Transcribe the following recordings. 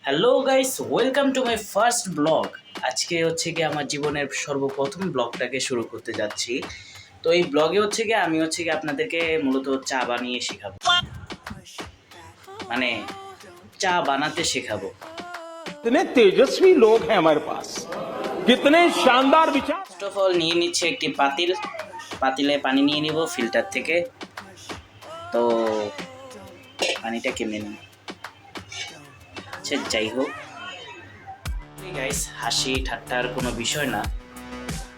Hello guys, welcome to my first blog. আজকে হচ্ছে গিয়ে আমার জীবনের সর্বপ্রথম ব্লগটাকে শুরু করতে যাচ্ছি। তো এই ব্লগে হচ্ছে গিয়ে আমি আপনাদেরকে মূলত চা বানিয়ে শেখাবো, মানে চা বানাতে শেখাবো। कितने तेजस्वी लोग हैं हमारे पास, कितने शानदार विचार। ফার্স্ট অফ অল নিয়ে নিচ্ছে একটি পাতিলে পানি নিয়ে নিব ফিল্টার থেকে। তো পানিটা কেমনে নিই, আচ্ছা যাই হোক গাইস, হাসি ঠাট্টার কোনো বিষয় না।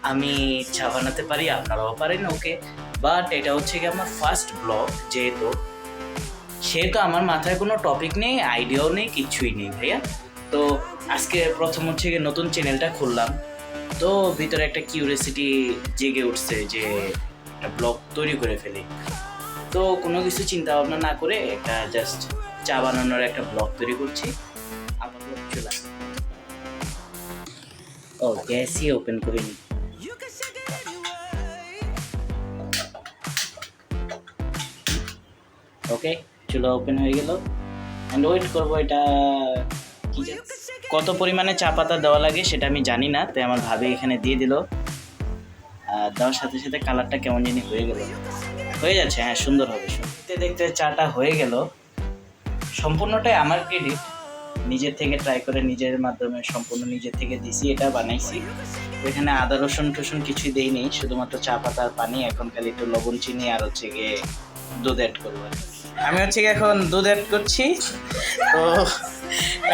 আমি চা বানাতে পারি, আপনারাও পারেন, ওকে। বাট এটা হচ্ছে কি আমার ফার্স্ট ব্লগ, সেহেতু আমার মাথায় কোনো টপিক নেই, আইডিয়াও নেই, কিচ্ছুই নেই ভাইয়া। তো আজকে প্রথম হচ্ছে গিয়ে নতুন চ্যানেলটা খুললাম, তো ভিতরে একটা কিউরিয়াসিটি জেগে উঠছে যে একটা ব্লগ তৈরি করে ফেলি। তো কোনো কিছু চিন্তা ভাবনা না করে একটা জাস্ট চা বানানোর একটা ব্লগ তৈরি করছি। আপাতত চলে ও গ্যাসই ওপেন করিনি। ওকে, চুলা ওপেন হয়ে গেল অ্যান্ড ওয়েট করবো। এটা কি কত পরিমাণে চা পাতা দেওয়া লাগে সেটা আমি জানি না, তাই আমার ভাবি এখানে দিয়ে দিল। দেওয়ার সাথে সাথে কালারটা কেমন জানি হয়ে যাচ্ছে। হ্যাঁ, সুন্দর হবে। দেখতে দেখতে চাটা হয়ে গেল। সম্পূর্ণটাই আমার ক্রেডিট, নিজের থেকে ট্রাই করে নিজের মাধ্যমে সম্পূর্ণ নিজের থেকে দিছি, এটা বানাইছি। এখানে আদা রসুন টসুন কিছুই দেইনি, শুধুমাত্র চা পাতা আর পানি। এখন খালি একটু লবণ চিনি আর হচ্ছে গিয়ে দুধ অ্যাড করবো। আমি হচ্ছে গিয়ে এখন দুধ অ্যাড করছি। তো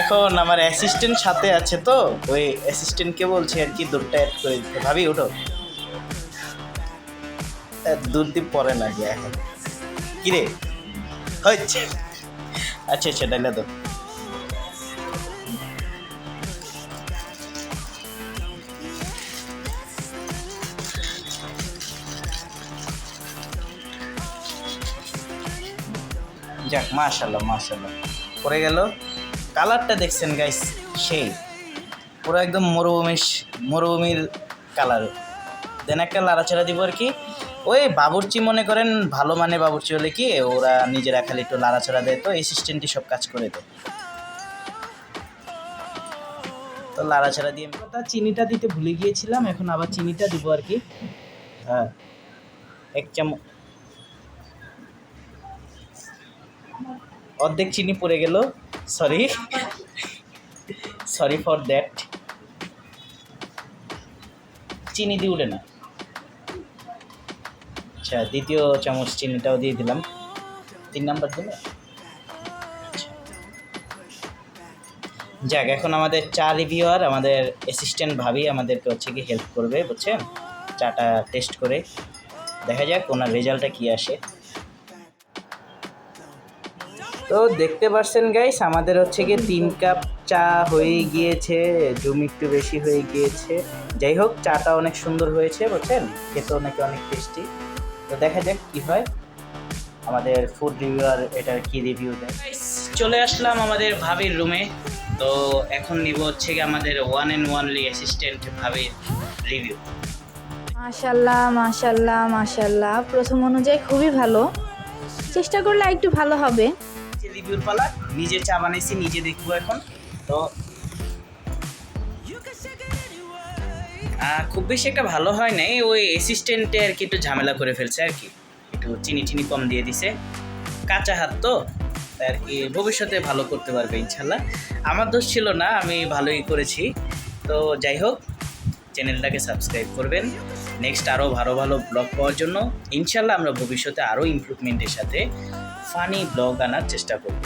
এখন আমার অ্যাসিস্ট্যান্ট সাথে আছে, তো ওই অ্যাসিস্ট্যান্টকে বলছি আর কি দুধটা অ্যাড করে দিতে। ভাবি ওঠো, দুধ দিয়ে পরে না গিয়ে এখন কিরে হচ্ছে। আচ্ছা আচ্ছা, ডাইলে তো যাক, মাশাল্লাহ মাশাল্লাহ পড়ে গেল। কালারটা দেখছেন গাইস, সেই পুরো একদম মরুভূমির কালার। দেন একটা লাড়াচাড়া দিব আর কি। ওই বাবুর্চি মনে করেন, ভালো মানে বাবুর্চি হলে কি ওরা নিজেরা খালি একটু লাড়াচাড়া দেয়, তো অ্যাসিস্ট্যান্টই সব কাজ করে দেয়। তো লাড়াচাড়া দিয়ে চিনিটা দিতে ভুলে গিয়েছিলাম, এখন আবার চিনিটা দিব আর কি। হ্যাঁ, এক চামচ, অর্ধেক চিনি পড়ে গেল, সরি ফর দ্যাট। চিনি দিয়ে উঠে না। আচ্ছা, দ্বিতীয় চামচ চিনিটাও দিয়ে দিলাম। 3 নাম্বার দিলে আচ্ছা। যাক, এখন আমাদের চা রিভিউয়ার, আমাদের অ্যাসিস্ট্যান্ট ভাবি আমাদেরকে হচ্ছে কি হেল্প করবে, বুঝছেন। চাটা টেস্ট করে দেখা যাক ওনার রেজাল্টটা কী আসে। তো দেখতে পাচ্ছেন গাইস, আমাদের হচ্ছে গিয়ে 3 কাপ চা হয়ে গিয়েছে, জমি একটু বেশি হয়ে গিয়েছে। যাই হোক, চাটা অনেক সুন্দর হয়েছে, বুঝছেন, খেতেও নাকি অনেক টেস্টি। তো দেখা যাক কি হয়, আমাদের ফুড রিভিউয়ার এটার কি রিভিউ দেয়। চলে আসলাম আমাদের ভাবির রুমে। তো এখন নিব হচ্ছে গিয়ে আমাদের ওয়ান অ্যান্ড ওয়ানলি অ্যাসিস্ট্যান্ট ভাবির রিভিউ। মাশাল্লাহ মাশাল্লাহ মাশাল্লাহ, প্রথম অনুযায়ী খুবই ভালো, চেষ্টা করলে একটু ভালো হবে। রিভিউর পালা, নিজে চা বানাইছি, নিজে দেখবো এখন। তো খুব বেশি একটা ভালো হয় নাই, ওই অ্যাসিস্ট্যান্টে আর কি একটু ঝামেলা করে ফেলছে আর কি, একটু চিনি কম দিয়ে দিছে। কাঁচা হাত তো, তাই আর কি ভবিষ্যতে ভালো করতে পারবে ইনশাল্লাহ। আমার দোষ ছিল না, আমি ভালোই করেছি। তো যাই হোক, চ্যানেলটাকে সাবস্ক্রাইব করবেন নেক্সট আরও ভালো ভালো ব্লগ পাওয়ার জন্য। ইনশাল্লাহ আমরা ভবিষ্যতে আরও ইমপ্রুভমেন্টের সাথে ফানি ব্লগ আনার চেষ্টা করব।